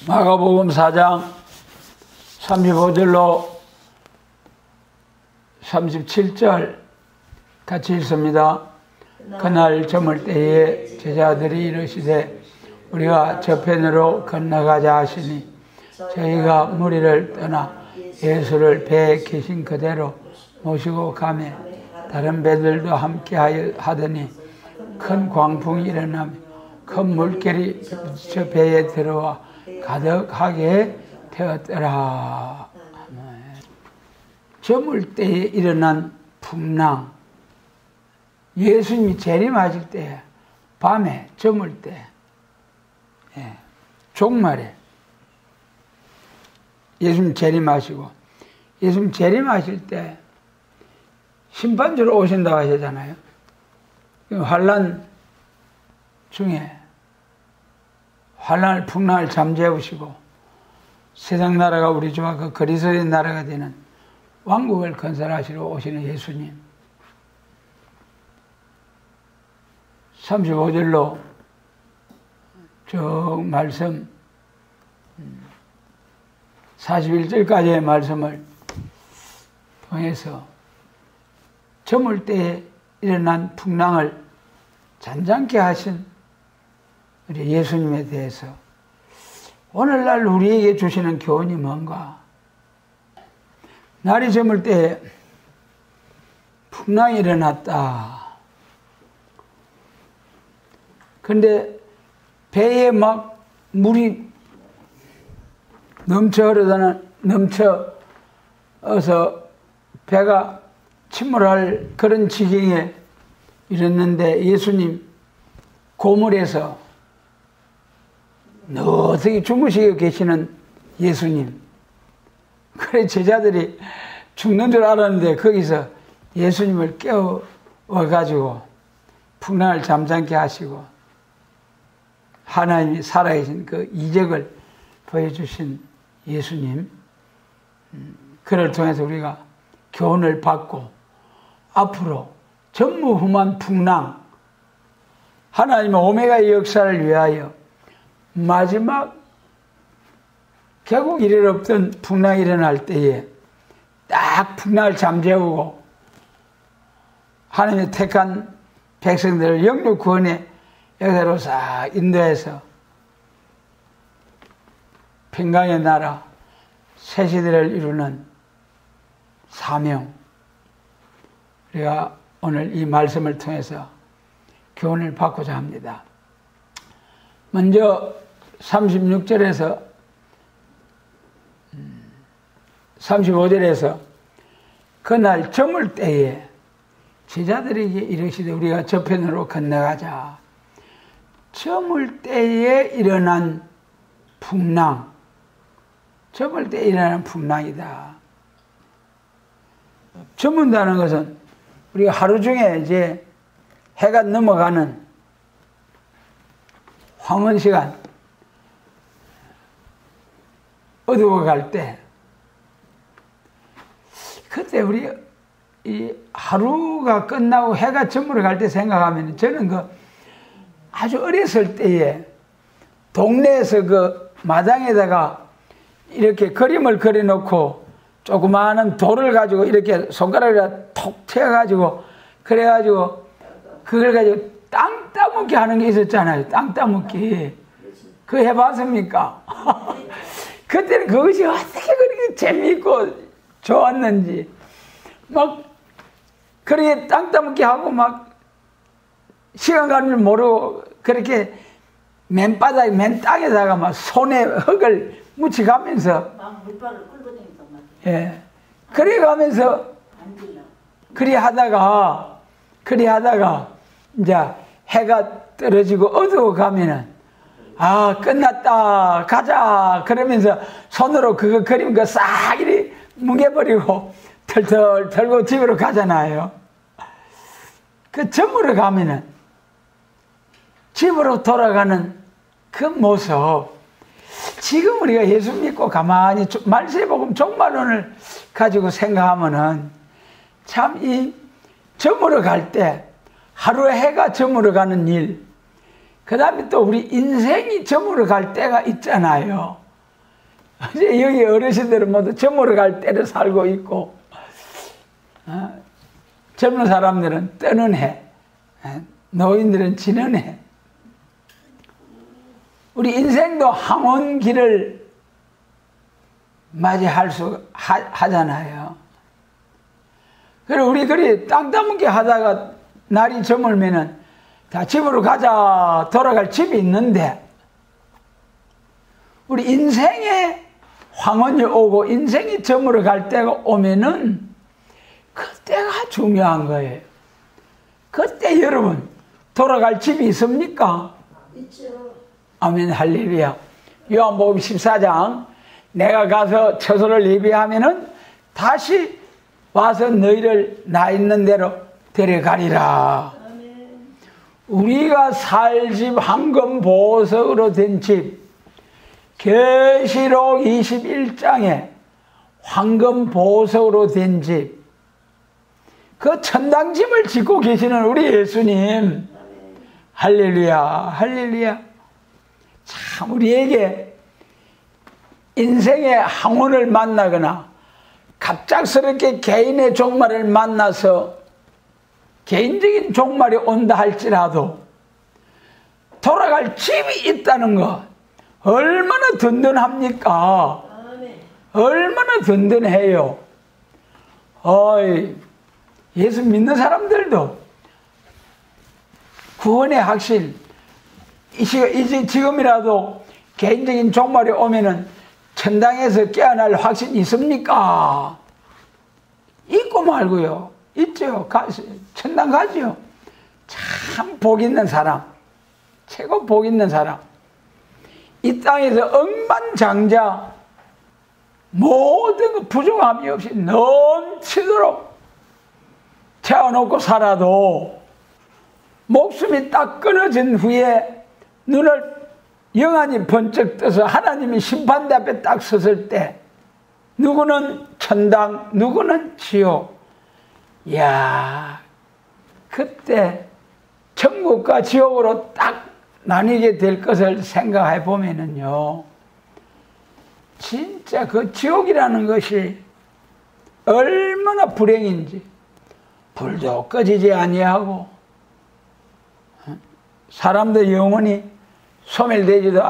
마가복음 4장 35절로 37절 같이 읽습니다. 그날 저물 때에 제자들이 이르시되 우리가 저편으로 건너가자 하시니 저희가 무리를 떠나 예수를 배에 계신 그대로 모시고 가매 다른 배들도 함께 하더니 큰 광풍이 일어나며 큰 물결이 저 배에 들어와 가득하게 되었더라. 저물 때에 일어난 풍랑, 예수님이 재림하실 때, 밤에 저물 때, 종말에 예수님 재림하시고, 예수님 재림하실 때 심판주로 오신다고 하시잖아요. 환난 중에 환난을 풍랑을 잠재우시고 세상 나라가 우리 주와 그 그리스도의 나라가 되는 왕국을 건설하시러 오시는 예수님. 35절로 쭉 말씀 41절까지의 말씀을 통해서 저물 때에 일어난 풍랑을 잔잔케 하신 우리 예수님에 대해서 오늘날 우리에게 주시는 교훈이 뭔가? 날이 저물 때에 풍랑이 일어났다. 근데 배에 막 물이 넘쳐어서 배가 침몰할 그런 지경에 이랬는데 예수님 고물에서 너어떻게 주무시고 계시는 예수님. 그래 제자들이 죽는 줄 알았는데 거기서 예수님을 깨워가지고 풍랑을 잠잠케 하시고 하나님이 살아계신 그 이적을 보여주신 예수님. 그를 통해서 우리가 교훈을 받고 앞으로 전무후무한 풍랑, 하나님의 오메가의 역사를 위하여 마지막 결국 이를 없던 풍랑이 일어날 때에 딱 풍랑을 잠재우고 하나님의 택한 백성들을 영육 구원의 역사로 싹 인도해서 평강의 나라 새 시대를 이루는 사명, 우리가 오늘 이 말씀을 통해서 교훈을 받고자 합니다. 먼저 36절에서 35절에서 그날 저물 때에 제자들에게 이르시되 우리가 저편으로 건너가자. 저물 때에 일어난 풍랑, 저물 때에 일어난 풍랑이다. 저문다는 것은 우리가 하루 중에 이제 해가 넘어가는 황혼 시간, 어두워갈 때, 그때 우리 이 하루가 끝나고 해가 저물어갈 때 생각하면 저는 그 아주 어렸을 때에 동네에서 그 마당에다가 이렇게 그림을 그려놓고 조그마한 돌을 가지고 이렇게 손가락에다 톡 튀어가지고 그래가지고 그걸 가지고 땅 따먹기 하는 게 있었잖아요. 땅 따먹기. 그거 해봤습니까? 그때는 그것이 어떻게 그렇게 재미있고 좋았는지 막 그렇게 땅 따먹기 하고 막 시간 가는 줄 모르고 그렇게 맨 땅에다가 막 손에 흙을 묻혀가면서 물발을 끌고 다니던 말. 예. 그래 가면서 그리 하다가 이제 해가 떨어지고 어두워 가면은 아 끝났다 가자 그러면서 손으로 그거 그림 그 싹 이리 뭉개버리고 털털 털고 집으로 가잖아요. 그 저물어 가면은 집으로 돌아가는 그 모습, 지금 우리가 예수 믿고 가만히 말세복음 종말론을 가지고 생각하면은 참 이 저물어 갈 때 하루에 해가 저물어 가는 일, 그 다음에 또 우리 인생이 저물어 갈 때가 있잖아요. 이제 여기 어르신들은 모두 저물어 갈 때를 살고 있고, 젊은 사람들은 뜨는 해, 노인들은 지는 해. 우리 인생도 항원기를 맞이할 하잖아요. 그리고 우리 그리 땅 따먹게 하다가 날이 저물면은 다 집으로 가자, 돌아갈 집이 있는데, 우리 인생에 황혼이 오고 인생이 저물어 갈 때가 오면은 그때가 중요한 거예요. 그때 여러분 돌아갈 집이 있습니까? 있죠. 아멘, 할렐루야. 요한복음 14장 내가 가서 처소를 예비하면은 다시 와서 너희를 나 있는 대로 데려가리라. 아멘. 우리가 살 집 황금 보석으로 된 집, 계시록 21장에 황금 보석으로 된 집, 그 천당집을 짓고 계시는 우리 예수님, 할렐루야, 할렐루야. 참 우리에게 인생의 항원을 만나거나 갑작스럽게 개인의 종말을 만나서 개인적인 종말이 온다 할지라도 돌아갈 집이 있다는 것, 얼마나 든든합니까? 얼마나 든든해요. 예수 믿는 사람들도 구원의 확신, 이제 지금이라도 개인적인 종말이 오면은 천당에서 깨어날 확신이 있습니까? 있고 말고요. 있죠. 천당 가죠. 참 복 있는 사람, 최고 복 있는 사람. 이 땅에서 억만장자 모든 부족함이 없이 넘치도록 채워놓고 살아도 목숨이 딱 끊어진 후에 눈을 영안이 번쩍 떠서 하나님이 심판대 앞에 딱 섰을 때 누구는 천당, 누구는 지옥. 이야, 그때 천국과 지옥으로 딱 나뉘게 될 것을 생각해 보면은요, 진짜 그 지옥이라는 것이 얼마나 불행인지. 불도 꺼지지 아니하고 사람도 영원히 소멸되지도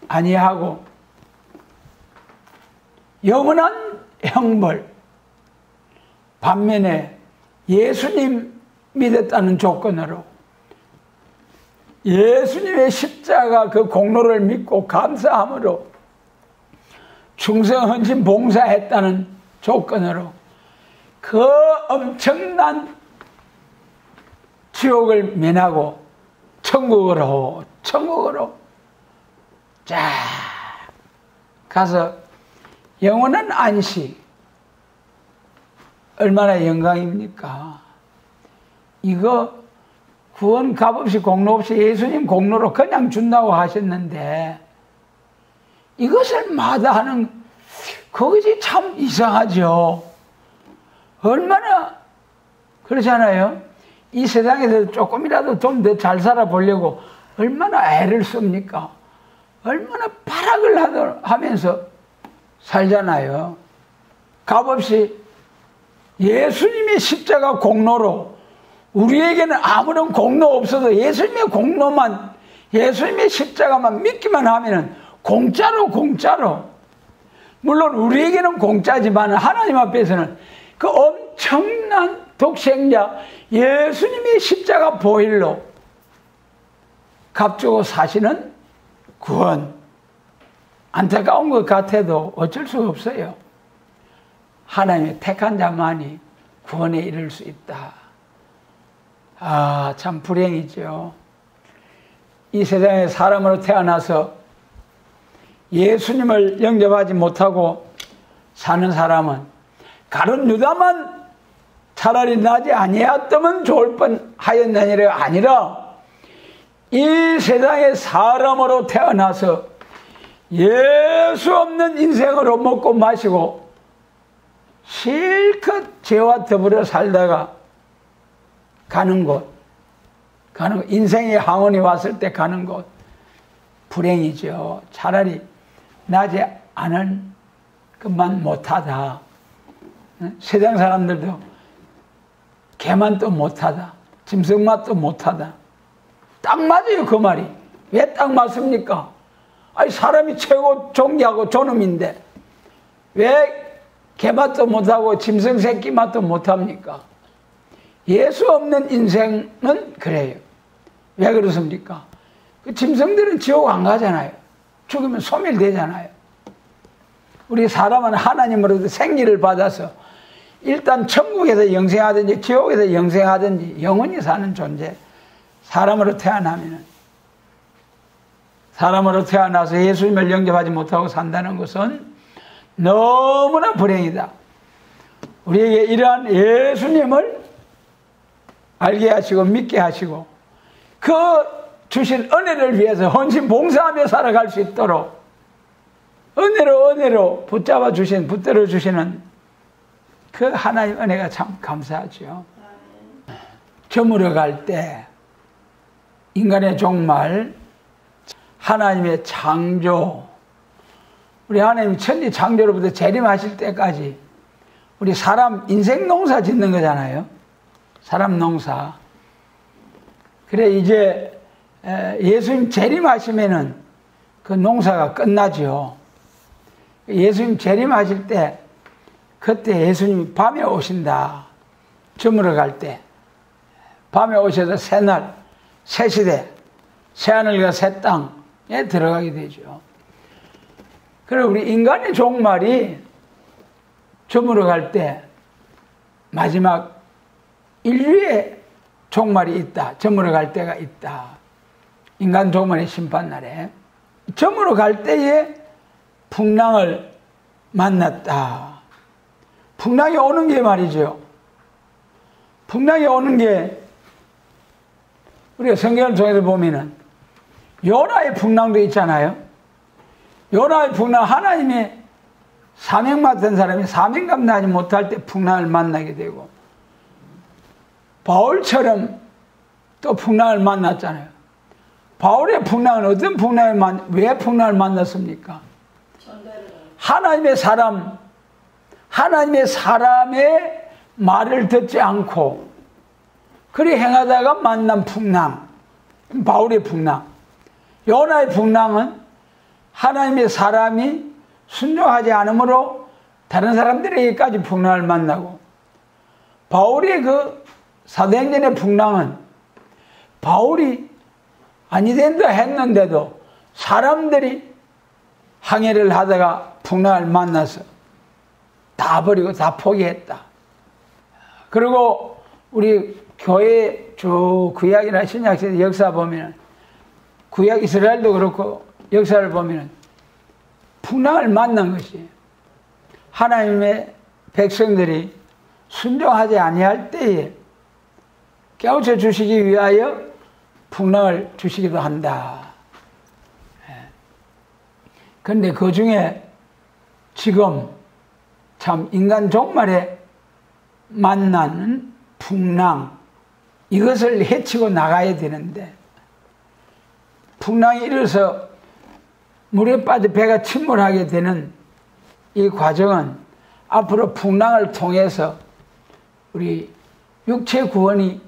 아니하고 영원한 형벌. 반면에 예수님 믿었다는 조건으로 예수님의 십자가 그 공로를 믿고 감사함으로 충성 헌신 봉사했다는 조건으로 그 엄청난 지옥을 면하고 천국으로 쫙 가서 영원한 안식. 얼마나 영광입니까? 이거 구원 값 없이 공로 없이 예수님 공로로 그냥 준다고 하셨는데 이것을 마다하는 그것이 참 이상하죠. 얼마나 그렇잖아요. 이 세상에서 조금이라도 좀 더 잘 살아보려고 얼마나 애를 씁니까? 얼마나 발악을 하면서 살잖아요. 값없이 예수님의 십자가 공로로 우리에게는 아무런 공로 없어도 예수님의 공로만, 예수님의 십자가만 믿기만 하면은 공짜로 물론 우리에게는 공짜지만 하나님 앞에서는 그 엄청난 독생자 예수님의 십자가 보혈로 값주고 사시는 구원. 안타까운 것 같아도 어쩔 수 없어요. 하나님의 택한 자만이 구원에 이를 수 있다. 참 불행이죠. 이 세상에 사람으로 태어나서 예수님을 영접하지 못하고 사는 사람은 가룟 유다만 차라리 나지 아니하였다면 좋을 뻔하였느니라 아니라 이 세상에 사람으로 태어나서 예수 없는 인생으로 먹고 마시고 실컷 죄와 더불어 살다가 가는 곳, 인생의 항원이 왔을 때 가는 곳, 불행이죠. 차라리 나지 아는 것만 못하다. 세상 사람들도 개만 또 못하다. 짐승만 또 못하다. 딱 맞아요, 그 말이. 왜 딱 맞습니까? 아니, 사람이 최고 존귀하고 존엄인데 왜 개맛도 못하고 짐승 새끼 맛도 못합니까? 예수 없는 인생은 그래요. 왜 그렇습니까? 그 짐승들은 지옥 안 가잖아요. 죽으면 소멸되잖아요. 우리 사람은 하나님으로부터 생기를 받아서 일단 천국에서 영생하든지 지옥에서 영생하든지 영원히 사는 존재. 사람으로 태어나서 예수님을 영접하지 못하고 산다는 것은 너무나 불행이다. 우리에게 이러한 예수님을 알게 하시고 믿게 하시고 그 주신 은혜를 위해서 헌신 봉사하며 살아갈 수 있도록 은혜로 붙들어 주시는 그 하나님 은혜가 참 감사하죠. 저물어 갈 때 인간의 종말, 하나님의 창조, 우리 하나님 천지 창조로부터 재림하실 때까지 우리 사람 인생 농사 짓는 거잖아요. 사람 농사. 그래 이제 예수님 재림하시면은 그 농사가 끝나죠. 예수님 재림하실 때 그때 예수님이 밤에 오신다. 저물어 갈 때 밤에 오셔서 새날, 새시대, 새하늘과 새 땅에 들어가게 되죠. 그리고 우리 인간의 종말이 저물어 갈 때 마지막 인류의 종말이 있다. 저물어 갈 때가 있다. 인간 종말의 심판날에 저물어 갈 때에 풍랑을 만났다. 풍랑이 오는 게 말이죠. 풍랑이 오는 게 우리가 성경을 통해서 보면은 요나의 풍랑도 있잖아요. 요나의 풍랑, 하나님의 사명 맡은 사람이 사명 감당하지 못할 때 풍랑을 만나게 되고 바울처럼 또 풍랑을 만났잖아요. 바울의 풍랑은 어떤 왜 풍랑을 만났습니까? 하나님의 사람의 말을 듣지 않고 그리 행하다가 만난 풍랑, 바울의 풍랑. 요나의 풍랑은 하나님의 사람이 순종하지 않으므로 다른 사람들에게까지 풍랑을 만나고, 바울의 그 사도행전의 풍랑은 바울이 아니 된다 했는데도 사람들이 항해를 하다가 풍랑을 만나서 다 버리고 다 포기했다. 그리고 우리 교회 쭉 구약이나 신약시대 역사 보면, 구약 이스라엘도 그렇고 역사를 보면 풍랑을 만난 것이 하나님의 백성들이 순종하지 아니할 때에 깨우쳐 주시기 위하여 풍랑을 주시기도 한다. 그런데 그 중에 지금 참 인간 종말에 만나는 풍랑, 이것을 헤치고 나가야 되는데, 풍랑이 일어서 물에 빠져 배가 침몰하게 되는 이 과정은 앞으로 풍랑을 통해서 우리 육체 구원이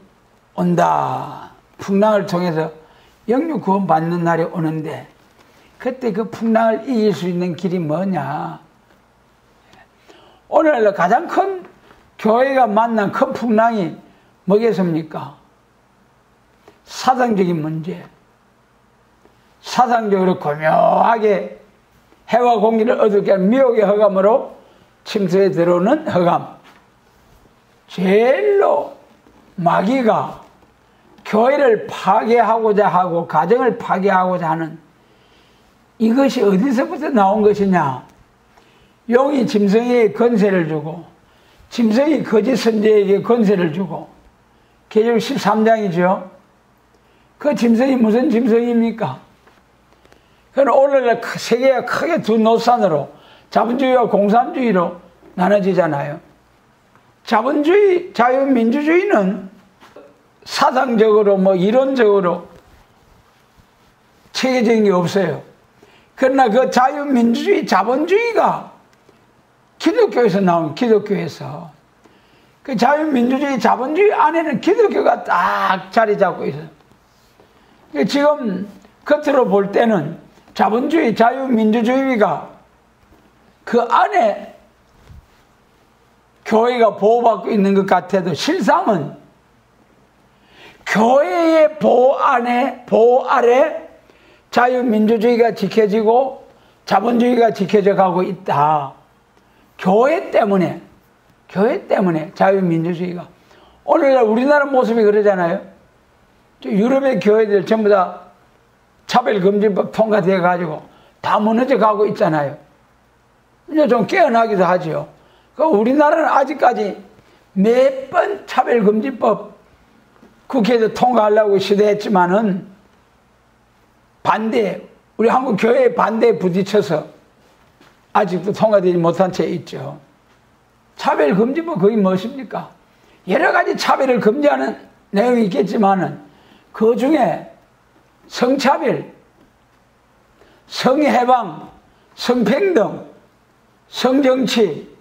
온다. 풍랑을 통해서 영육 구원 받는 날이 오는데, 그때 그 풍랑을 이길 수 있는 길이 뭐냐? 오늘날 가장 큰 교회가 만난 큰 풍랑이 뭐겠습니까? 사상적인 문제. 사상적으로 고묘하게 해와 공기를 어둡게 하는 미혹의 허감으로 침소에 들어오는 허감. 제일로 마귀가 교회를 파괴하고자 하고 가정을 파괴하고자 하는 이것이 어디서부터 나온 것이냐? 용이 짐승에게 권세를 주고 짐승이 거짓 선지자에게 권세를 주고, 계시록 13장이죠. 그 짐승이 무슨 짐승입니까? 그건 오늘날 세계가 크게 두 노선으로 자본주의와 공산주의로 나눠지잖아요. 자본주의, 자유민주주의는 사상적으로 이론적으로 체계적인 게 없어요. 그러나 그 자유민주주의, 자본주의가 기독교에서 나온 기독교에서 그 자유민주주의, 자본주의 안에는 기독교가 딱 자리 잡고 있어요. 지금 겉으로 볼 때는 자본주의, 자유민주주의가 그 안에 교회가 보호받고 있는 것 같아도 실상은 교회의 보호 아래 자유민주주의가 지켜지고 자본주의가 지켜져 가고 있다. 교회 때문에 자유민주주의가. 오늘날 우리나라 모습이 그러잖아요. 유럽의 교회들 전부 다 차별금지법 통과되어 가지고 다 무너져 가고 있잖아요. 이제 좀 깨어나기도 하죠. 우리나라는 아직까지 몇 번 차별금지법 국회에서 통과하려고 시도했지만은 우리 한국 교회의 반대에 부딪혀서 아직도 통과되지 못한 채 있죠. 차별금지법 그게 무엇입니까? 여러 가지 차별을 금지하는 내용이 있겠지만은 그 중에 성차별, 성해방, 성평등, 성정치,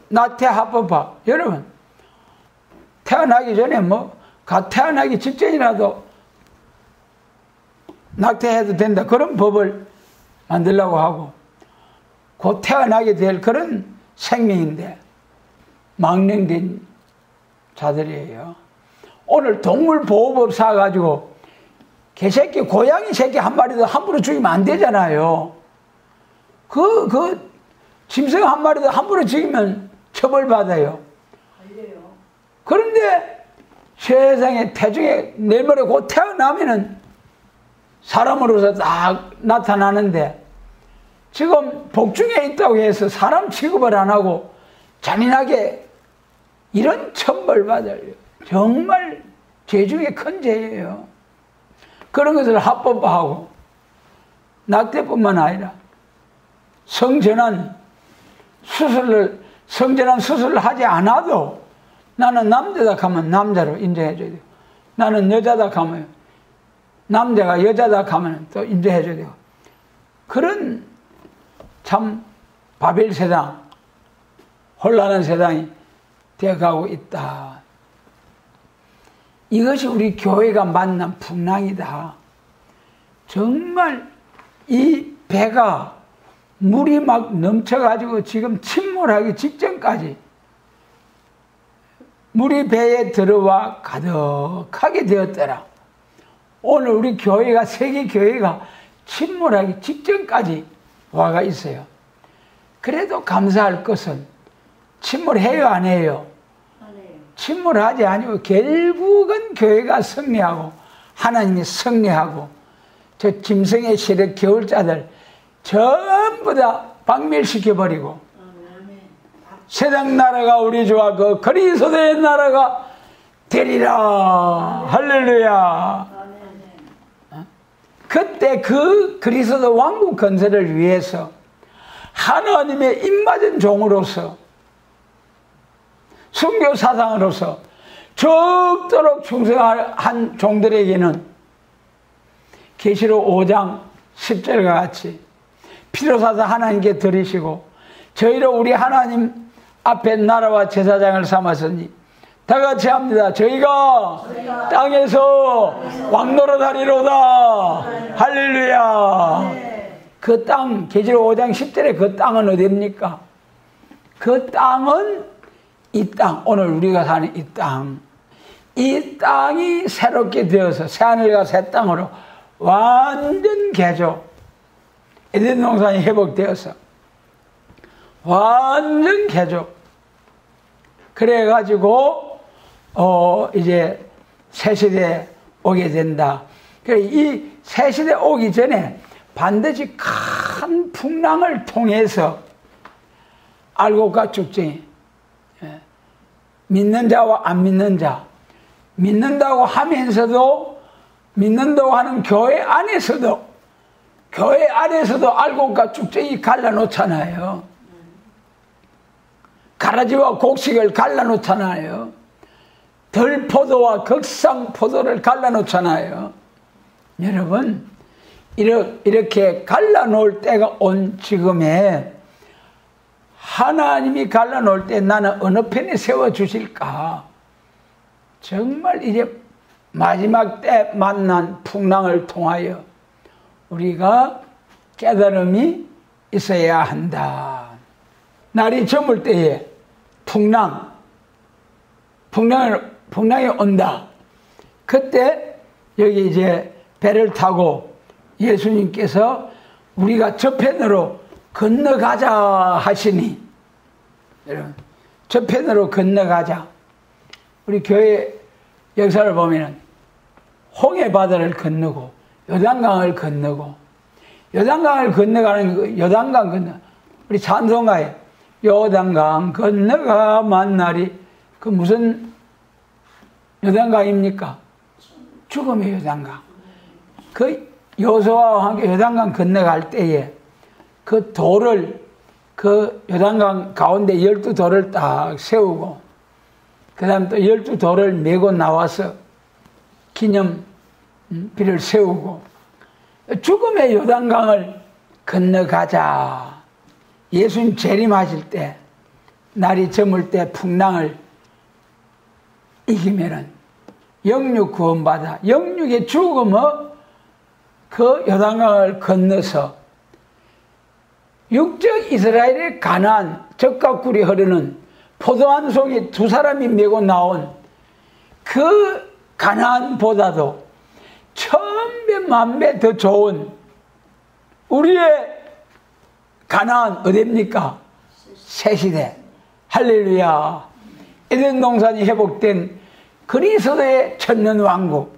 나태합법화. 여러분, 태어나기 전에 태어나기 직전이라도 낙태해도 된다. 그런 법을 만들려고 하고, 곧 태어나게 될 그런 생명인데, 망령된 자들이에요. 오늘 동물보호법 사가지고, 개새끼, 고양이 새끼 한 마리도 함부로 죽이면 안 되잖아요. 짐승 한 마리도 함부로 죽이면 처벌받아요. 그런데 세상에 태중에 내일 모레 곧 태어나면은 사람으로서 딱 나타나는데 지금 복중에 있다고 해서 사람 취급을 안 하고 잔인하게 이런 처벌받아요. 정말 죄 중에 큰 죄예요. 그런 것을 합법화하고 낙태뿐만 아니라 성전환 수술을 하지 않아도 나는 남자다 하면 남자로 인정해줘야 돼요. 나는 여자다 하면 남자가 여자다 하면 또 인정해줘야 돼요. 그런 참 바벨 세상, 혼란한 세상이 되어가고 있다. 이것이 우리 교회가 만난 풍랑이다. 정말 이 배가 물이 막 넘쳐가지고 지금 침몰하기 직전까지 물이 배에 들어와 가득하게 되었더라. 오늘 우리 교회가, 세계 교회가 침몰하기 직전까지 와가 있어요. 그래도 감사할 것은 침몰해요, 안 해요? 침몰하지 아니고 결국은 교회가 승리하고 하나님이 승리하고 저 짐승의 시력 겨울자들 전부 다 박멸시켜버리고 세상 나라가 우리 주와 그 그리스도의 나라가 되리라. 할렐루야. 그때 그 그리스도 왕국 건설을 위해서 하나님의 입맞은 종으로서 순교 사상으로서 적도록 충성한 종들에게는 계시록 5장 10절과 같이 피로사사 하나님께 드리시고 저희로 우리 하나님 앞에 나라와 제사장을 삼았으니 다 같이 합니다. 저희가 땅에서 왕노릇하리로다. 할렐루야. 그 땅, 계시록 5장 10절에 그 땅은 어디입니까? 그 땅은 이 땅, 오늘 우리가 사는 이 땅, 이 땅이 새롭게 되어서 새하늘과 새 땅으로 완전 개조, 에덴 동산이 회복되어서 완전 개조. 그래가지고 이제 새시대 오게 된다. 그래 이 새시대 오기 전에 반드시 큰 풍랑을 통해서 알곡과 쭉정이, 믿는 자와 안 믿는 자, 믿는다고 하면서도 믿는다고 하는 교회 안에서도 알곡과 쭉정이 갈라놓잖아요. 가라지와 곡식을 갈라놓잖아요. 덜포도와 극상포도를 갈라놓잖아요. 여러분, 이렇게 갈라놓을 때가 온 지금에 하나님이 갈라놓을 때 나는 어느 편에 세워주실까? 정말 이제 마지막 때 만난 풍랑을 통하여 우리가 깨달음이 있어야 한다. 날이 저물 때에 풍랑이 온다. 그때 여기 이제 배를 타고 예수님께서 우리가 저편으로 건너가자 하시니, 여러분, 저편으로 건너가자. 우리 교회 역사를 보면은 홍해 바다를 건너고 요단강을 건너고, 요단강을 건너가는 거, 요단강 건너, 우리 찬송가에 요단강 건너가 만나리, 그 무슨 요단강입니까? 죽음의 요단강. 그 여호수아와 함께 요단강 건너갈 때에 그 돌을, 그 요단강 가운데 12돌을 딱 세우고, 그 다음 또 12돌을 메고 나와서 기념비를 세우고, 죽음의 요단강을 건너가자. 예수님 재림하실 때, 날이 저물 때 풍랑을 이기면은 영육 구원받아, 영육의 죽음의 그 요단강을 건너서 육적 이스라엘의 가나안, 젖과 꿀이 흐르는 포도 한 송이 두 사람이 메고 나온 그 가나안보다도 1000배 만배 더 좋은 우리의 가나안 어디입니까? 새시대. 할렐루야. 에덴 동산이 회복된 그리스도의 천년 왕국,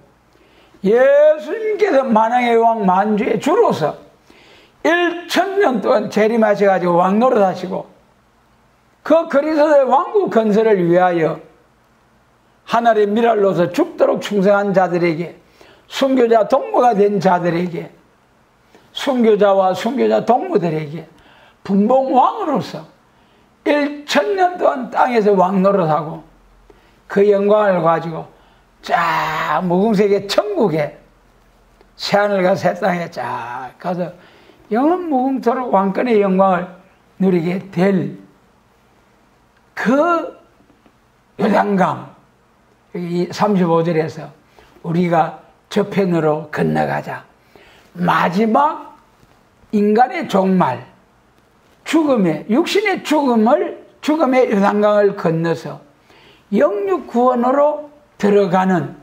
예수님께서 만왕의 왕 만주의 주로서 1000년 동안 재림하셔가지고 왕노릇 하시고, 그 그리스도의 왕국 건설을 위하여 하늘의 미랄로서 죽도록 충성한 자들에게, 순교자 동무가 된 자들에게, 순교자와 순교자 동무들에게 분봉왕으로서 1000년 동안 땅에서 왕노릇하고 그 영광을 가지고 쫙 무궁색의 천국에, 새하늘과 새 땅에 쫙 가서 영원 무궁토록 왕권의 영광을 누리게 될 그 요단강, 이 35절에서 우리가 저편으로 건너가자. 마지막 인간의 종말, 죽음의, 육신의 죽음의 요단강을 건너서 영육 구원으로 들어가는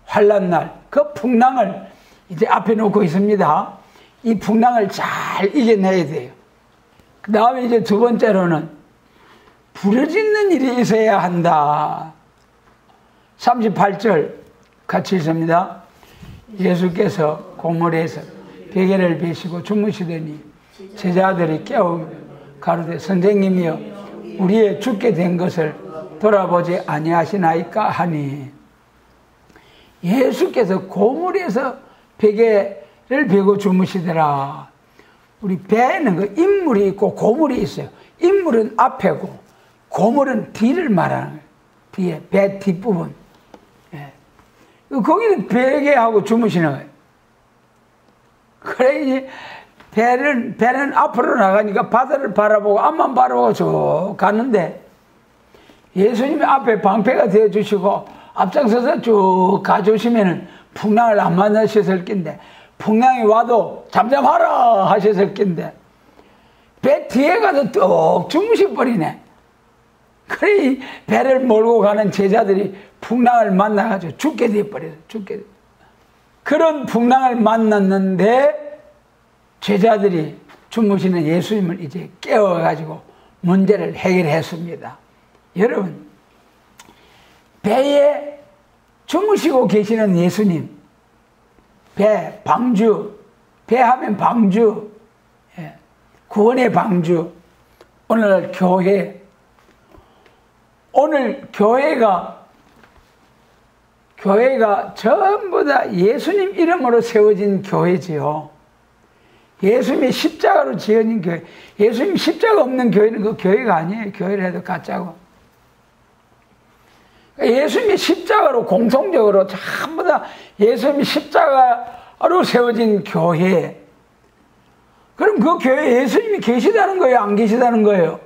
환란날, 그 풍랑을 이제 앞에 놓고 있습니다. 이 풍랑을 잘 이겨내야 돼요. 그 다음에 이제 두 번째로는 부르짖는 일이 있어야 한다. 38절 같이 읽습니다. 예수께서 고물에서 베개를 베시고 주무시더니 제자들이 깨우며 가로되 선생님이여 우리의 죽게 된 것을 돌아보지 아니하시나이까 하니, 예수께서 고물에서 베개를 베고 주무시더라. 우리 배에는 그 인물이 있고 고물이 있어요. 인물은 앞에고 고물은 뒤를 말하는 거예요. 뒤에, 배 뒷부분. 예. 거기는 베개하고 주무시는 거예요. 그래, 이제 배는 앞으로 나가니까 바다를 바라보고 앞만 바라보고 쭉 가는데, 예수님이 앞에 방패가 되어주시고 앞장서서 쭉 가주시면은 풍랑을 안 만나셨을 낀데, 풍랑이 와도 잠잠하라 하셨을 낀데, 배 뒤에 가서 뚝 주무셔버리네. 그래, 이 배를 몰고 가는 제자들이 풍랑을 만나가지고 죽게 되어버려요. 그런 풍랑을 만났는데, 제자들이 주무시는 예수님을 이제 깨워가지고 문제를 해결했습니다. 여러분, 배에 주무시고 계시는 예수님, 배, 방주, 배 하면 방주, 구원의 방주, 오늘 교회, 오늘 교회가 전부 다 예수님 이름으로 세워진 교회지요. 예수님의 십자가로 지어진 교회. 예수님 십자가 없는 교회는 그 교회가 아니에요. 교회를 해도 가짜고. 예수님의 십자가로 공통적으로 전부 다 예수님이 십자가 세워진 교회. 그럼 그 교회에 예수님이 계시다는 거예요? 안 계시다는 거예요?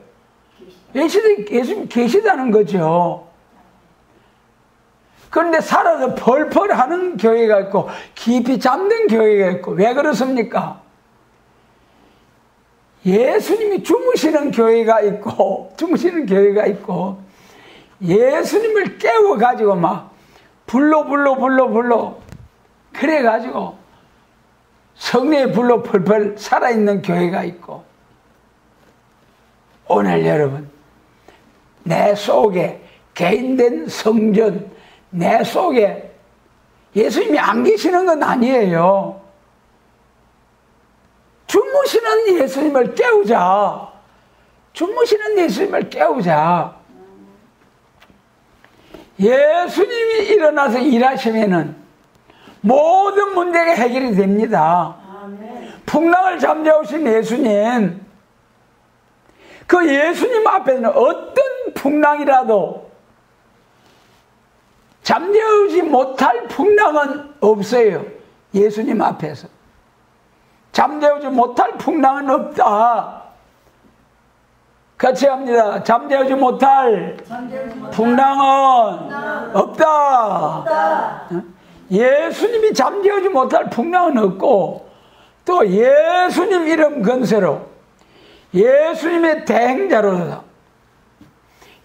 예수님이 계시다는 거죠. 그런데 살아서 펄펄 하는 교회가 있고 깊이 잠든 교회가 있고, 왜 그렇습니까? 예수님이 주무시는 교회가 있고 예수님을 깨워가지고 막 불러 그래가지고 성령의 불로 펄펄 살아있는 교회가 있고, 오늘 여러분 내 속에 개인된 성전, 내 속에 예수님이 안 계시는 건 아니에요. 주무시는 예수님을 깨우자. 주무시는 예수님을 깨우자. 예수님이 일어나서 일하시면은 모든 문제가 해결이 됩니다. 풍랑을 잠재우신 예수님, 그 예수님 앞에는 어떤 풍랑이라도 잠재우지 못할 풍랑은 없어요. 예수님 앞에서 잠재우지 못할 풍랑은 없다. 같이 합니다. 잠재우지 못할 풍랑은 없다. 예수님이 잠재우지 못할 풍랑은 없고, 또 예수님 이름 근세로 예수님의 대행자로서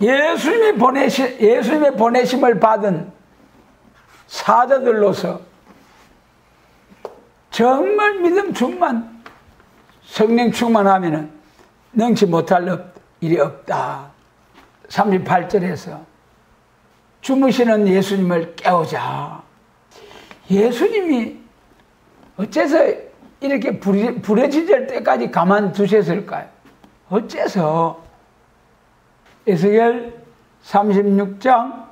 예수님의 보내심을 받은 사자들로서 정말 믿음 충만, 성령 충만하면은 능치 못할 일이 없다. 38절에서 주무시는 예수님을 깨우자. 예수님이 어째서 이렇게 부러지질 때까지 가만두셨을까요? 어째서? 에스겔 36장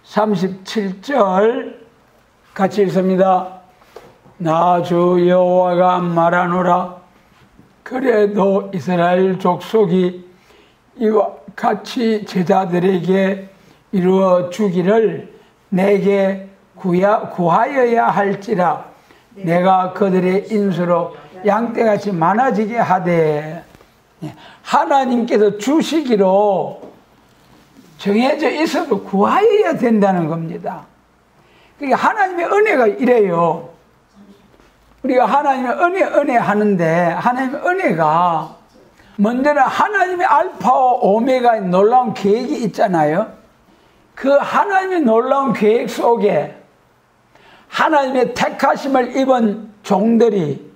37절 같이 읽습니다. 나 주 여호와가 말하노라. 그래도 이스라엘 족속이 이와 같이 제자들에게 이루어 주기를 내게 구하여야 할지라. 내가 그들의 인수로 양떼같이 많아지게 하되. 하나님께서 주시기로 정해져 있어도 구하여야 된다는 겁니다. 그러니까 하나님의 은혜가 이래요. 우리가 하나님의 은혜 하는데, 하나님의 은혜가 먼저는 하나님의 알파와 오메가의 놀라운 계획이 있잖아요. 그 하나님의 놀라운 계획 속에 하나님의 택하심을 입은 종들이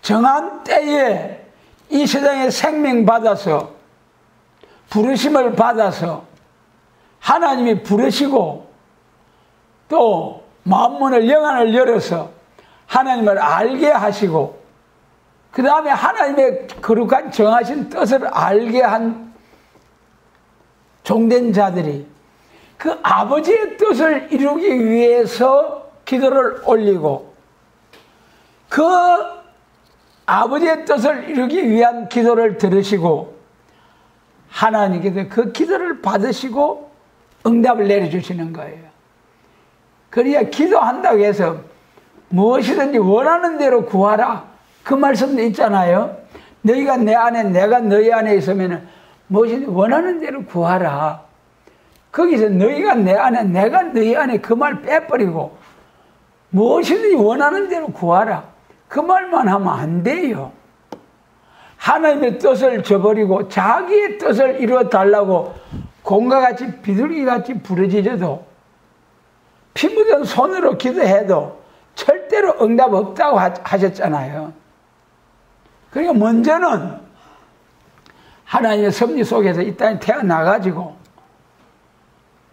정한 때에 이 세상에 생명 받아서, 부르심을 받아서 하나님이 부르시고, 또 마음문을, 영안을 열어서 하나님을 알게 하시고, 그 다음에 하나님의 거룩한 정하신 뜻을 알게 한 종된 자들이 그 아버지의 뜻을 이루기 위해서 기도를 올리고, 그 아버지의 뜻을 이루기 위한 기도를 들으시고 하나님께서 그 기도를 받으시고 응답을 내려주시는 거예요. 그래야 기도한다고 해서 무엇이든지 원하는 대로 구하라, 그 말씀도 있잖아요. 너희가 내 안에, 내가 너희 안에 있으면 무엇이든지 원하는 대로 구하라. 거기서 너희가 내 안에, 내가 너희 안에, 그 말 빼버리고 무엇이든지 원하는 대로 구하라, 그 말만 하면 안 돼요. 하나님의 뜻을 저버리고 자기의 뜻을 이루어 달라고 곰과 같이 비둘기같이 부르짖어도, 피 묻은 손으로 기도해도 절대로 응답 없다고 하셨잖아요. 그러니까 먼저는 하나님의 섭리 속에서 이 땅에 태어나가지고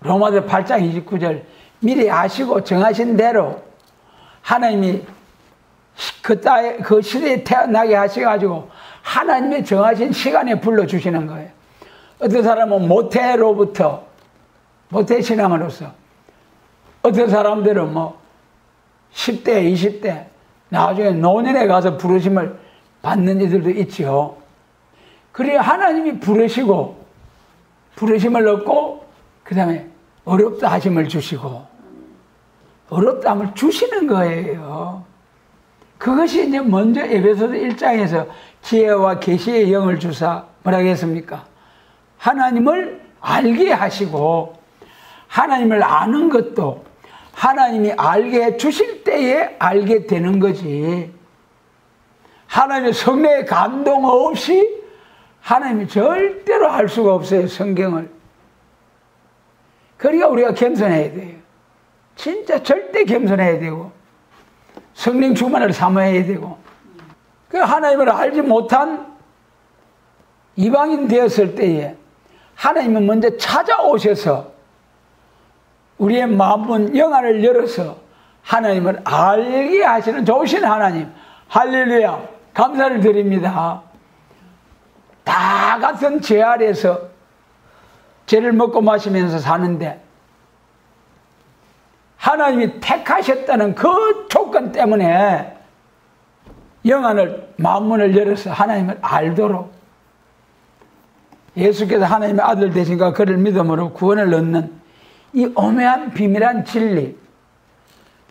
로마서 8장 29절 미리 아시고 정하신 대로 하나님이 그 시대에 태어나게 하셔가지고 하나님의 정하신 시간에 불러주시는 거예요. 어떤 사람은 모태로부터, 모태 신앙으로서, 어떤 사람들은 10대, 20대, 나중에 노년에 가서 부르심을 받는 이들도 있죠. 그래야 하나님이 부르시고, 부르심을 얻고, 그 다음에 어렵다 하심을 주시고, 어렵다 함을 주시는 거예요. 그것이 이제 먼저 에베소서 1장에서 지혜와 계시의 영을 주사 뭐라고 했습니까? 하나님을 알게 하시고 하나님을 아는 것도 하나님이 알게 해 주실 때에 알게 되는 거지. 하나님의 성령의 감동 없이 하나님이 절대로 알 수가 없어요, 성경을. 그러니까 우리가 겸손해야 돼요. 진짜 절대 겸손해야 되고 성령 충만을 삼아야 되고. 그 하나님을 알지 못한 이방인 되었을 때에 하나님은 먼저 찾아오셔서 우리의 마음문 영안을 열어서 하나님을 알게 하시는 좋으신 하나님, 할렐루야, 감사를 드립니다. 다 같은 죄 아래에서 죄를 먹고 마시면서 사는데 하나님이 택하셨다는 그 조건 때문에 영안을, 마음문을 열어서 하나님을 알도록 예수께서 하나님의 아들 되신가 그를 믿음으로 구원을 얻는 이 오묘한 비밀한 진리,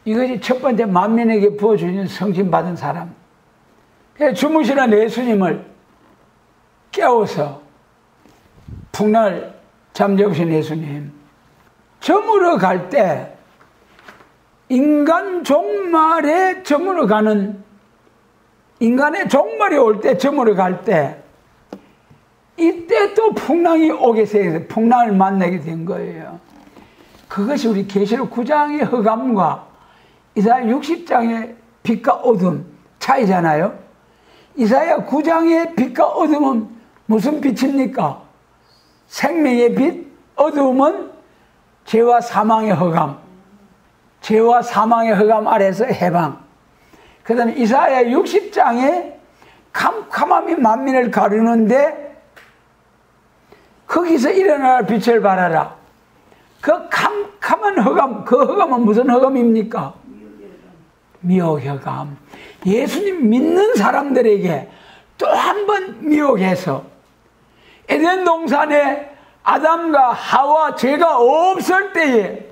이것이 첫 번째 만민에게 부어주는 성신 받은 사람. 주무시는 예수님을 깨워서 풍랑을 잠재우신 예수님, 저물어 갈 때 인간 종말에 저물어 가는, 인간의 종말이 올 때 저물어 갈 때 이때 또 풍랑이 오게 생겨서 풍랑을 만나게 된 거예요. 그것이 우리 계시록 9장의 흑암과 이사야 60장의 빛과 어둠 차이잖아요. 이사야 9장의 빛과 어둠은 무슨 빛입니까? 생명의 빛, 어둠은 죄와 사망의 흑암, 죄와 사망의 흑암 아래서 해방. 그 다음에 이사야 60장에 캄캄함이 만민을 가르는데 거기서 일어날 빛을 발하라. 그 캄캄한 흑암, 그 흑암은 무슨 흑암입니까? 미혹흑암. 예수님 믿는 사람들에게 또 한 번 미혹해서 에덴 동산에 아담과 하와 죄가 없을 때에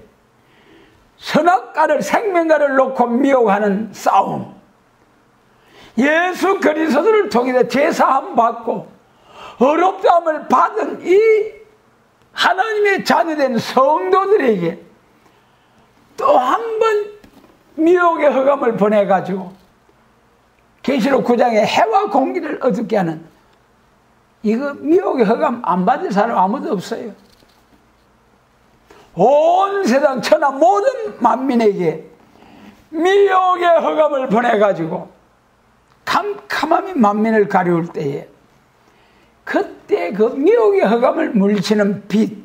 선악과를, 생명과를 놓고 미혹하는 싸움. 예수 그리스도를 통해서 제사함 받고 어렵다함을 받은 이 하나님의 자녀된 성도들에게 또 한 번 미혹의 흑암을 보내가지고 계시록 9장에 해와 공기를 얻게 하는, 이거 미혹의 흑암 안 받을 사람 아무도 없어요. 온 세상 천하 모든 만민에게 미혹의 흑암을 보내가지고 캄캄함이 만민을 가리울 때에 그때 그 미혹의 흑암을 물리치는 빛,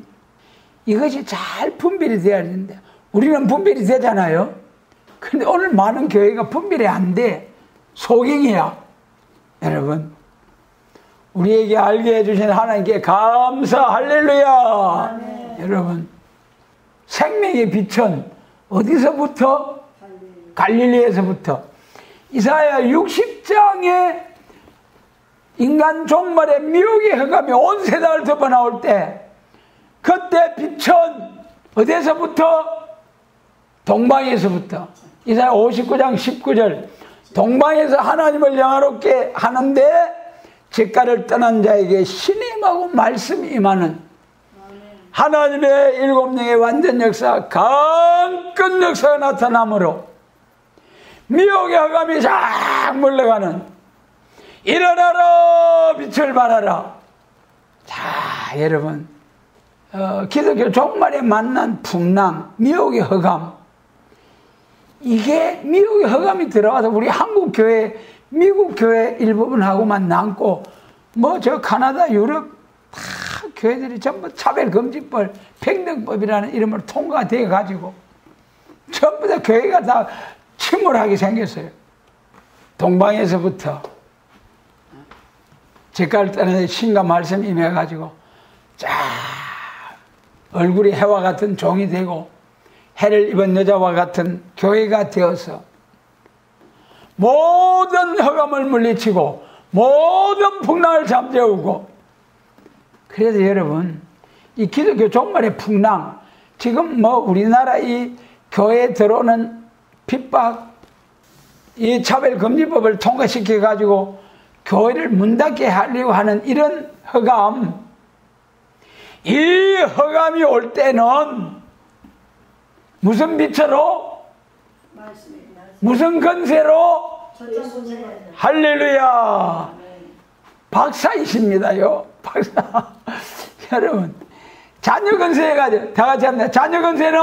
이것이 잘 분별이 되어야 되는데 우리는 분별이 되잖아요. 근데 오늘 많은 교회가 분별이 안 돼. 소경이야. 여러분, 우리에게 알게 해주신 하나님께 감사, 할렐루야. 네. 여러분, 생명의 빛은 어디서부터? 갈릴리에서부터. 이사야 60장에 인간 종말의 미혹의 흑암이 온 세상을 덮어 나올 때 그때 빛은 어디서부터? 동방에서부터. 이사야 59장 19절, 동방에서 하나님을 영화롭게 하는데 죗가를 떠난 자에게 신이 임하고 말씀이 임하는 하나님의 일곱 영의 완전 역사, 강큰 역사가 나타나므로 미혹의 흑암이 쫙 물러가는, 일어나라 빛을 발하라. 자, 여러분, 기독교 종말에 만난 풍랑, 미혹의 흑암, 이게 미혹의 흑암이 들어와서 우리 한국 교회, 미국 교회 일부분하고만 남고 뭐 저 카나다, 유럽 다 교회들이 전부 차별금지법, 평등법이라는 이름으로 통과되어 가지고 전부 다 교회가 다 침몰하게 생겼어요. 동방에서부터 죗가를 떠나서 신과 말씀 임해가지고 쫙 얼굴이 해와 같은 종이 되고 해를 입은 여자와 같은 교회가 되어서 모든 흑암을 물리치고 모든 풍랑을 잠재우고. 그래서 여러분, 이 기독교 종말의 풍랑, 지금 뭐 우리나라 이 교회에 들어오는 핍박, 이 차별금지법을 통과시켜 가지고 교회를 문 닫게 하려고 하는 이런 허감, 이 허감이 올 때는 무슨 빛으로, 무슨 건세로, 할렐루야, 박사이십니다요. 박사. 여러분, 자녀 건세 해가지고 다 같이 합니다. 자녀 건세는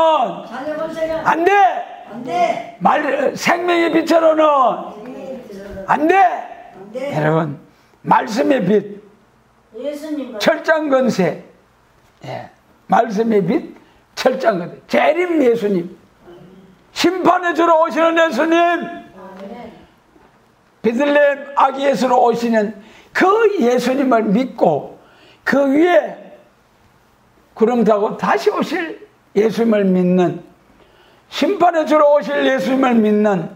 안 돼. 생명의 빛으로는 안 돼. 여러분, 말씀의 빛, 철장 건세, 예, 말씀의 빛, 철장 건세, 재림 예수님, 심판의 주로 오시는 예수님, 베들레헴 아기 예수로 오시는 그 예수님을 믿고 그 위에 구름 타고 다시 오실 예수님을 믿는, 심판의 주로 오실 예수님을 믿는,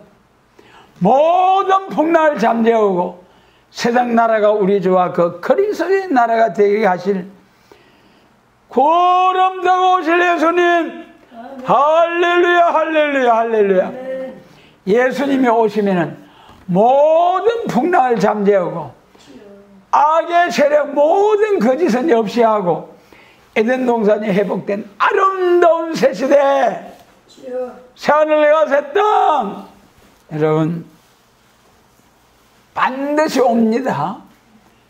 모든 풍랑을 잠재우고 세상 나라가 우리 주와 그 그리스도의 나라가 되게 하실 구름 타고 오실 예수님, 할렐루야, 할렐루야, 할렐루야. 예수님이 오시면은 모든 풍랑을 잠재우고 악의 세력 모든 거짓은 없이하고 에덴 동산이 회복된 아름다운 새 시대, 새하늘과 새 땅, 여러분 반드시 옵니다.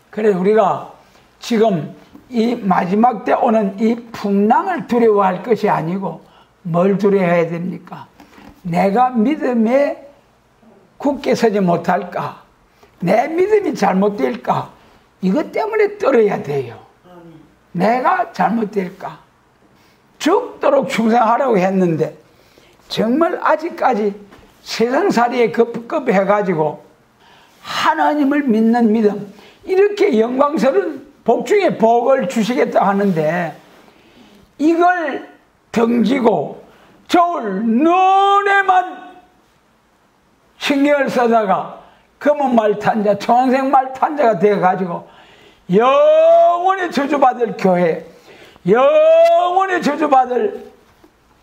그래서 우리가 지금 이 마지막 때 오는 이 풍랑을 두려워할 것이 아니고 뭘 두려워해야 됩니까? 내가 믿음에 굳게 서지 못할까? 내 믿음이 잘못될까? 이것 때문에 떨어야 돼요. 내가 잘못될까? 죽도록 충성하라고 했는데 정말 아직까지 세상살이에 급급해가지고 하나님을 믿는 믿음, 이렇게 영광스러운 복 중에 복을 주시겠다 하는데 이걸 덩지고 저울 눈에만 신경을 쓰다가 검은 말탄자, 청색 말탄자가 되어가지고 영원히 저주받을 교회, 영원히 저주받을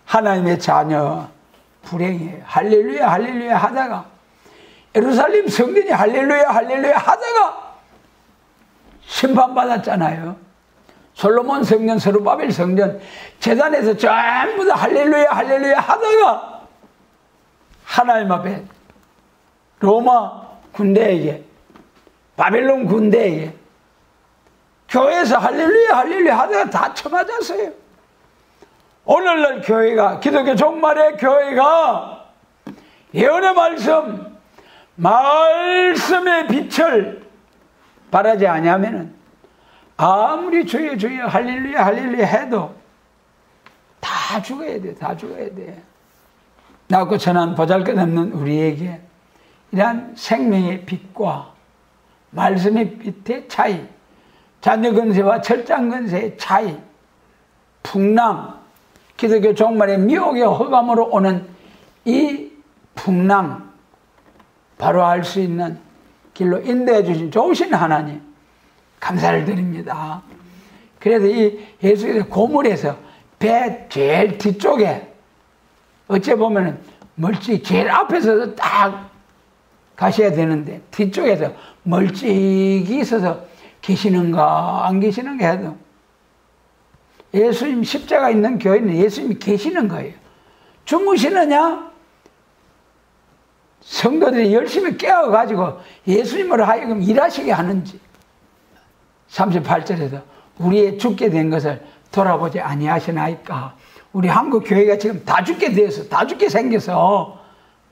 하나님의 자녀, 불행이에요. 할렐루야, 할렐루야 하다가 예루살렘 성전이 할렐루야, 할렐루야 하다가 심판받았잖아요. 솔로몬 성전, 스룹바벨 성전, 제단에서 전부 다 할렐루야, 할렐루야 하다가 하나님 앞에 로마 군대에게, 바벨론 군대에게 교회에서 할렐루야, 할렐루야 하다가 다 쳐맞았어요. 오늘날 교회가, 기독교 종말의 교회가 예언의 말씀, 말씀의 빛을 바라지 아니하면은 아무리 주여 주여 할렐루야 할렐루야 해도 다 죽어야 돼. 다 죽어야 돼. 낮고 천한 보잘것없는 우리에게 이러한 생명의 빛과 말씀의 빛의 차이, 자녀 건세와 철장 건세의 차이, 풍랑, 기독교 종말의 미혹의 허감으로 오는 이 풍랑, 바로 알 수 있는 길로 인도해 주신 좋으신 하나님 감사를 드립니다. 그래서 이 예수께서 고물에서 배 제일 뒤쪽에 어째 보면은 멀찍이 제일 앞에서 딱 가셔야 되는데 뒤쪽에서 멀찍이 있어서 계시는가 안 계시는가 해도 예수님 십자가 있는 교회는 예수님이 계시는 거예요. 주무시느냐? 성도들이 열심히 깨워가지고 예수님으로 하여금 일하시게 하는지. 38절에서 우리의 죽게 된 것을 돌아보지 아니하시나이까. 우리 한국 교회가 지금 다 죽게 되어서, 다 죽게 생겨서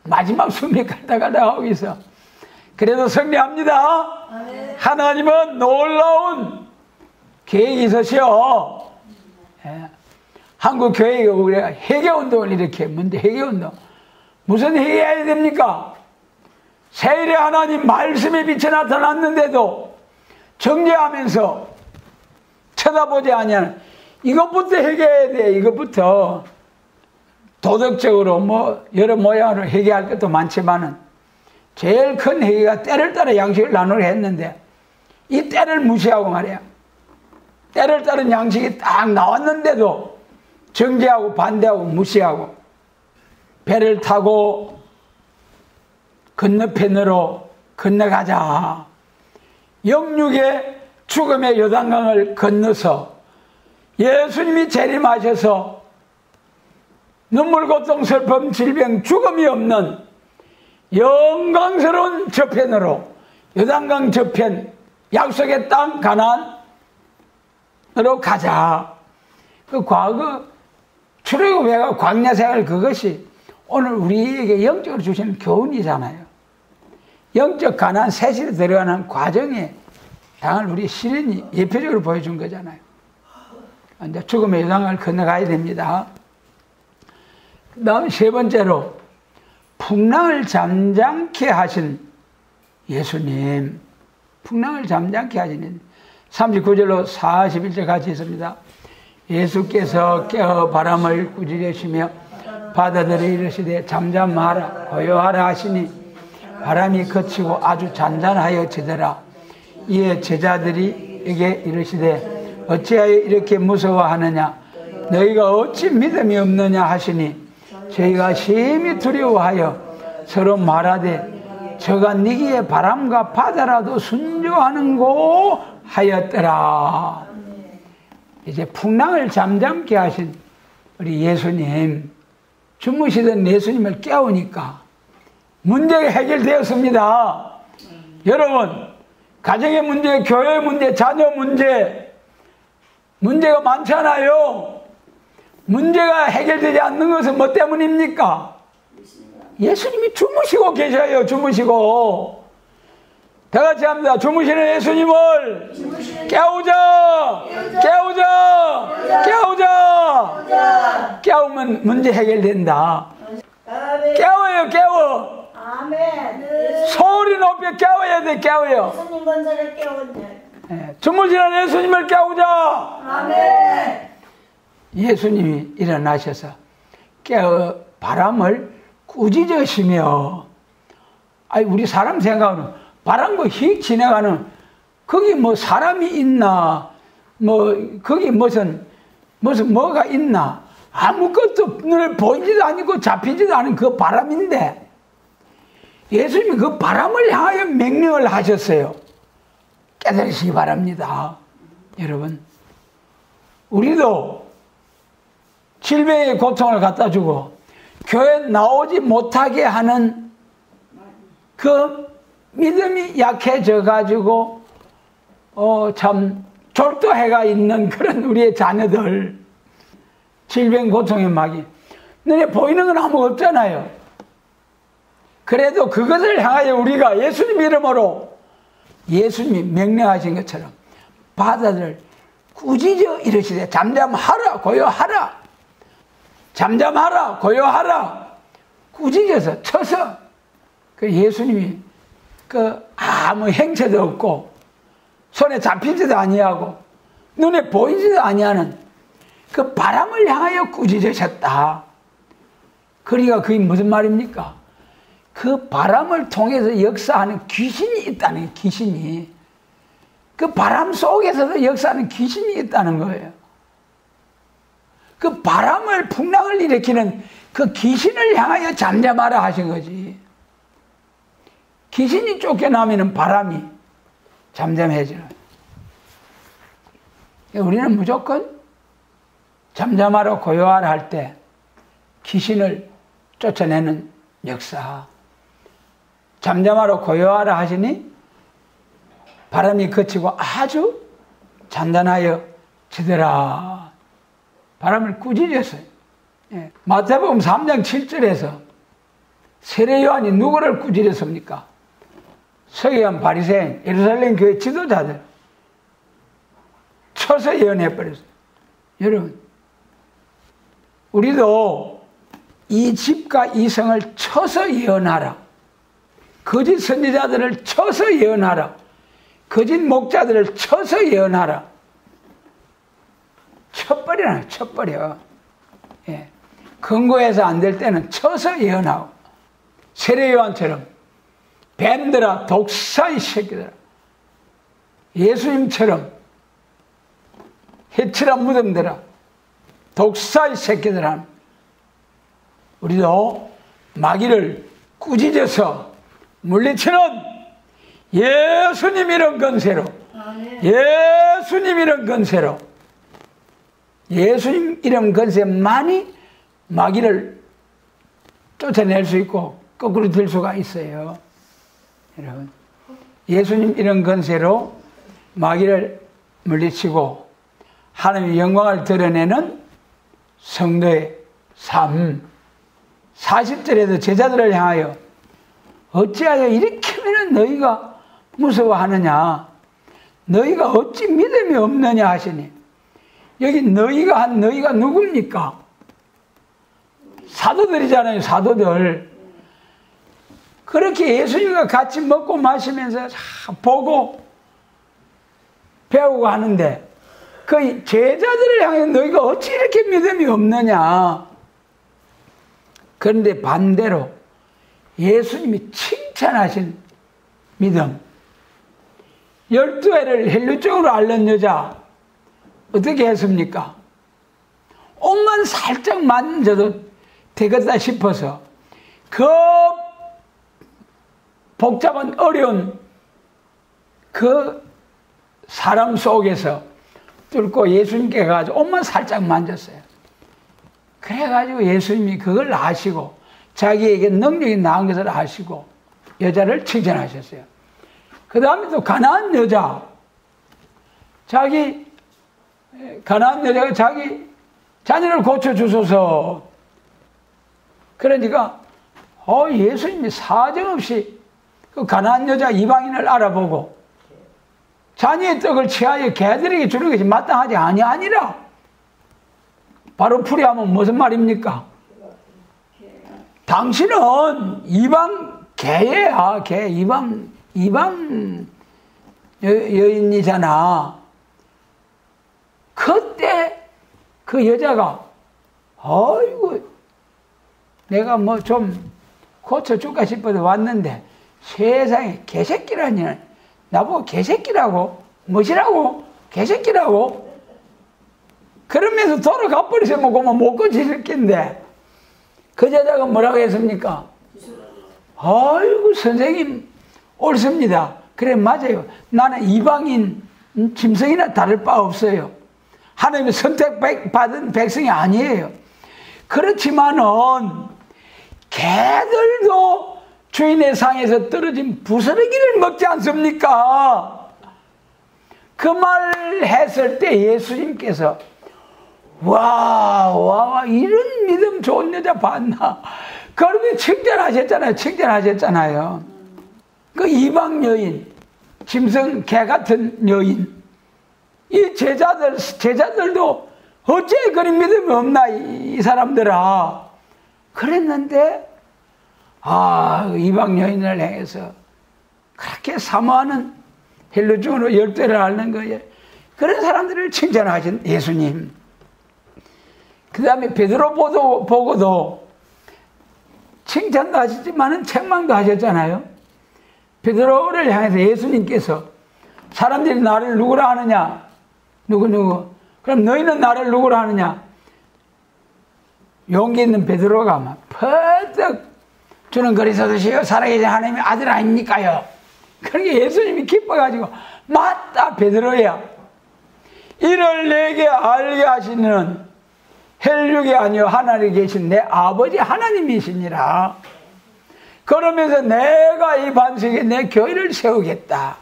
마지막 숨이 갈다가다 하고 있어. 그래도 승리합니다. 아멘. 하나님은 놀라운 계획이 있으시오. 예. 한국 교회가 우리가 회개운동을 이렇게 했는데, 회개운동 무슨 회개해야 됩니까? 세일의 하나님 말씀의 빛이 나타났는데도 정죄하면서 쳐다보지 아니하는, 이것부터 회개해야 돼. 이것부터 도덕적으로 뭐 여러 모양으로 회개할 것도 많지만은 제일 큰 회개가 때를 따라 양식을 나누려 했는데 이 때를 무시하고 말이야. 때를 따른 양식이 딱 나왔는데도 정죄하고 반대하고 무시하고 배를 타고 건너편으로 건너가자. 영육의 죽음의 요단강을 건너서 예수님이 재림하셔서 눈물, 고통, 슬픔, 질병, 죽음이 없는 영광스러운 저편으로, 요단강 저편, 약속의 땅 가나안으로 가자. 그 과거 출애굽해가 광야 생활, 그것이 오늘 우리에게 영적으로 주시는 교훈이잖아요. 영적 가나안 세실에 들어가는 과정에 당을 우리 시련이 예표적으로 보여준 거잖아요. 이제 죽음의 요단강을 건너가야 됩니다. 그 다음 세 번째로 풍랑을 잠잠케 하신 예수님. 풍랑을 잠잠케 하신 39절로 41절 같이 있습니다. 예수께서 깨어 바람을 꾸짖으시며 바다들을 이르시되 잠잠하라 고요하라 하시니 바람이 그치고 아주 잔잔하여 지더라. 이에 제자들이 에게 이르시되 어찌하여 이렇게 무서워하느냐, 너희가 어찌 믿음이 없느냐 하시니 저희가 심히 두려워하여 서로 말하되 저가 니기의 바람과 바다라도 순종하는고 하였더라. 이제 풍랑을 잠잠케 하신 우리 예수님, 주무시던 예수님을 깨우니까 문제가 해결되었습니다. 여러분, 가정의 문제, 교회 문제, 자녀 문제, 문제가 많잖아요. 문제가 해결되지 않는 것은 뭐 때문입니까? 예수님이 주무시고 계셔요. 주무시고. 다 같이 합니다. 주무시는 예수님을 깨우자! 깨우자! 깨우자! 깨우면 문제 해결된다. 깨워요, 깨워. 소리 높여 깨워야 돼, 깨워요. 예수님 건설을 깨웠네. 주무시는 예수님을 깨우자! 아멘. 예수님이 일어나셔서 깨어 바람을 꾸짖으시며, 아니, 우리 사람 생각하는 바람과 휙 지나가는, 거기 뭐 사람이 있나, 뭐, 거기 무슨 뭐가 있나, 아무것도 눈에 보이지도 않고 잡히지도 않은 그 바람인데, 예수님이 그 바람을 향하여 명령을 하셨어요. 깨달으시기 바랍니다. 여러분, 우리도 질병의 고통을 갖다 주고 교회 나오지 못하게 하는 그 믿음이 약해져 가지고 참 졸도해가 있는 그런 우리의 자녀들, 질병 고통의 막이 눈에 보이는 건 아무 없잖아요. 그래도 그것을 향하여 우리가 예수님 이름으로, 예수님이 명령하신 것처럼 바다를 꾸짖어 이르시되 잠잠하라 고요하라, 잠잠하라 고요하라, 꾸짖어서 쳐서, 그 예수님이 그 아무 행체도 없고 손에 잡히지도 아니하고 눈에 보이지도 아니하는 그 바람을 향하여 꾸짖으셨다. 그러니까 그게 무슨 말입니까? 그 바람을 통해서 역사하는 귀신이 있다는, 귀신이, 그 바람 속에서도 역사하는 귀신이 있다는 거예요. 그 바람을, 풍랑을 일으키는 그 귀신을 향하여 잠잠하라 하신 거지. 귀신이 쫓겨나면 바람이 잠잠해져요. 우리는 무조건 잠잠하라 고요하라 할 때 귀신을 쫓아내는 역사. 잠잠하라 고요하라 하시니 바람이 그치고 아주 잔잔하여 지더라. 바람을 꾸짖었어요. 마태복음 3장 7절에서 세례 요한이 누구를 꾸짖었습니까? 서기관 바리새인 예루살렘 교회 지도자들 쳐서 예언해버렸어요. 여러분, 우리도 이 집과 이 성을 쳐서 예언하라. 거짓 선지자들을 쳐서 예언하라. 거짓 목자들을 쳐서 예언하라. 쳐버리라, 쳐버려. 예. 근거해서 안 될 때는 쳐서 예언하고, 세례 요한처럼 뱀들아 독사의 새끼들아, 예수님처럼 해칠한 무덤들아 독사의 새끼들아, 우리도 마귀를 꾸짖어서 물리치는 예수님 이름 건세로, 예수님 이름 건세로, 예수님 이름 건세만이 마귀를 쫓아낼 수 있고 거꾸로 들 수가 있어요. 여러분, 예수님 이름 건세로 마귀를 물리치고 하나님의 영광을 드러내는 성도의 삶. 40절에도 제자들을 향하여 어찌하여 이렇게면 너희가 무서워하느냐, 너희가 어찌 믿음이 없느냐 하시니, 여기 너희가 한 너희가 누굽니까? 사도들이잖아요. 사도들. 그렇게 예수님과 같이 먹고 마시면서 보고 배우고 하는데 그 제자들을 향해 너희가 어찌 이렇게 믿음이 없느냐. 그런데 반대로 예수님이 칭찬하신 믿음, 12회를 헬루족으로 앓는 여자 어떻게 했습니까? 옷만 살짝 만져도 되겠다 싶어서 그 복잡한 어려운 그 사람 속에서 뚫고 예수님께 가가지고 옷만 살짝 만졌어요. 그래가지고 예수님이 그걸 아시고 자기에게 능력이 나은 것을 아시고 여자를 칭찬하셨어요. 그 다음에 또 가나안 여자가 자기 자녀를 고쳐주소서. 그러니까 예수님이 사정없이 그 가나안 여자 이방인을 알아보고 자녀의 떡을 취하여 개들에게 주는 것이 마땅하지 아니라 바로 풀이하면 무슨 말입니까? 당신은 이방 개야. 개 이방 여인이잖아. 그때 그 여자가 아이고 내가 뭐 좀 고쳐줄까 싶어서 왔는데 세상에 개새끼라니, 나보고 개새끼라고? 뭐시라고? 개새끼라고? 그러면서 돌아가 버리시면 못 고치실 텐데 그 여자가 뭐라고 했습니까? 아이고 선생님 옳습니다. 그래 맞아요. 나는 이방인 짐승이나 다를 바 없어요. 하나님의 선택받은 백성이 아니에요. 그렇지만은 개들도 주인의 상에서 떨어진 부스러기를 먹지 않습니까? 그 말 했을 때 예수님께서 와 이런 믿음 좋은 여자 봤나? 그러면 칭찬하셨잖아요. 그 이방 여인, 짐승 개 같은 여인, 이 제자들도 어째 그런 믿음이 없나 이 사람들아. 그랬는데 이방 여인을 향해서 그렇게 사모하는 헬루중으로 12회를 앓는 거예요. 그런 사람들을 칭찬하신 예수님. 그 다음에 베드로 보고도 칭찬도 하셨지만은 책망도 하셨잖아요. 베드로를 향해서 예수님께서 사람들이 나를 누구라 하느냐? 누구? 그럼 너희는 나를 누구라 하느냐? 용기 있는 베드로가 막 퍼뜩 주는 그리스도시요 살아계신 하나님의 아들 아닙니까요? 그러니까 예수님이 기뻐가지고 맞다 베드로야, 이를 내게 알게 하시는 헬육이 아니요 하나님에 계신 내 아버지 하나님이시니라. 그러면서 내가 이 반석에 내 교회를 세우겠다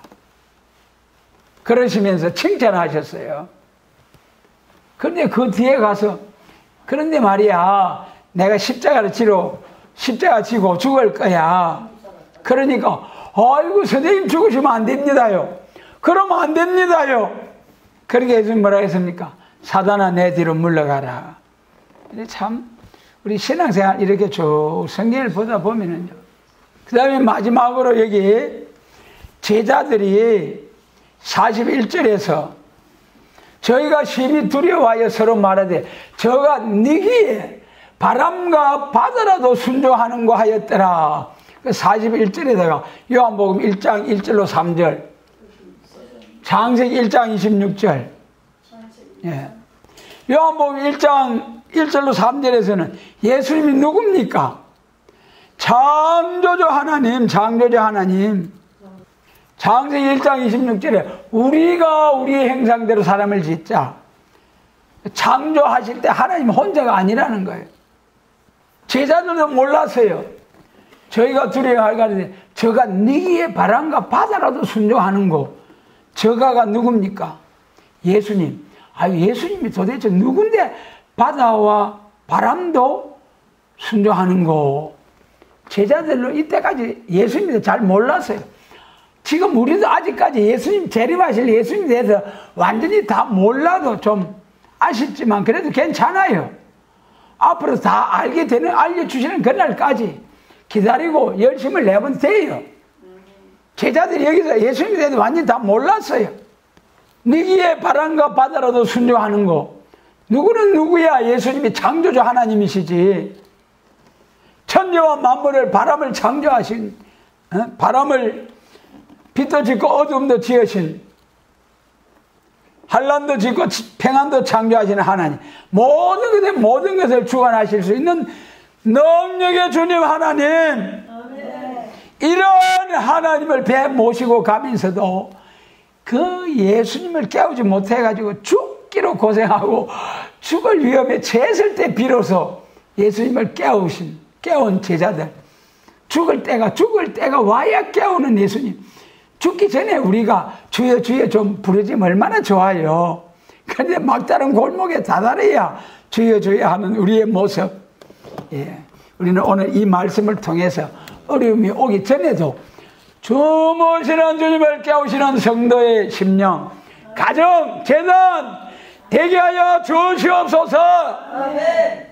그러시면서 칭찬하셨어요. 그런데 그 뒤에 가서 그런데 말이야 내가 십자가 지고 죽을 거야. 그러니까 아이고 선생님 죽으시면 안 됩니다요. 그러면 안 됩니다요. 그렇게 예수님 뭐라 했습니까? 사단아 내 뒤로 물러가라. 참 우리 신앙생활 이렇게 쭉 성경을 보다 보면은요. 그 다음에 마지막으로 여기 제자들이 41절에서 저희가 심히 두려워하여 서로 말하되 저가 니기에 바람과 바다라도 순종하는 거 하였더라. 41절에다가 요한복음 1장 1절로 3절, 창세기 1장 26절, 예. 요한복음 1장 1절로 3절에서는 예수님이 누굽니까? 창조주 하나님, 창세기 1장 26절에 우리가 우리의 형상대로 사람을 짓자. 창조하실 때 하나님 혼자가 아니라는 거예요. 제자들도 몰랐어요. 저희가 두려워할 가는데 저가 니기의 바람과 바다라도 순종하는 거, 저가가 누굽니까? 예수님. 예수님이 도대체 누군데 바다와 바람도 순종하는 거. 제자들로 이때까지 예수님에 잘 몰랐어요. 지금 우리도 아직까지 예수님 재림하실 예수님에 대해서 완전히 다 몰라도 좀 아쉽지만 그래도 괜찮아요. 앞으로 다 알려주시는 그날까지 기다리고 열심을 내면 돼요. 제자들이 여기서 예수님에 대해서 완전히 다 몰랐어요. 니기의 바람과 바다라도 순종하는 거. 누구는 누구야? 예수님이 창조주 하나님이시지. 천지와 만물을 바람을 창조하신, 바람을 빛도 짓고 어둠도 지으신, 환난도 짓고 평안도 창조하시는 하나님, 모든 것을 주관하실 수 있는 능력의 주님 하나님, 이런 하나님을 배 모시고 가면서도 그 예수님을 깨우지 못해가지고 죽기로 고생하고 죽을 위험에 처했을 때 비로소 예수님을 깨운 제자들, 죽을 때가 와야 깨우는 예수님. 죽기 전에 우리가 주여 주여 좀 부르지면 얼마나 좋아요. 그런데 막다른 골목에 다다려야 주여 주여 하는 우리의 모습. 우리는 오늘 이 말씀을 통해서 어려움이 오기 전에도 주무시는 주님을 깨우시는 성도의 심령, 가정, 재단 되게 하여 주시옵소서. 아멘.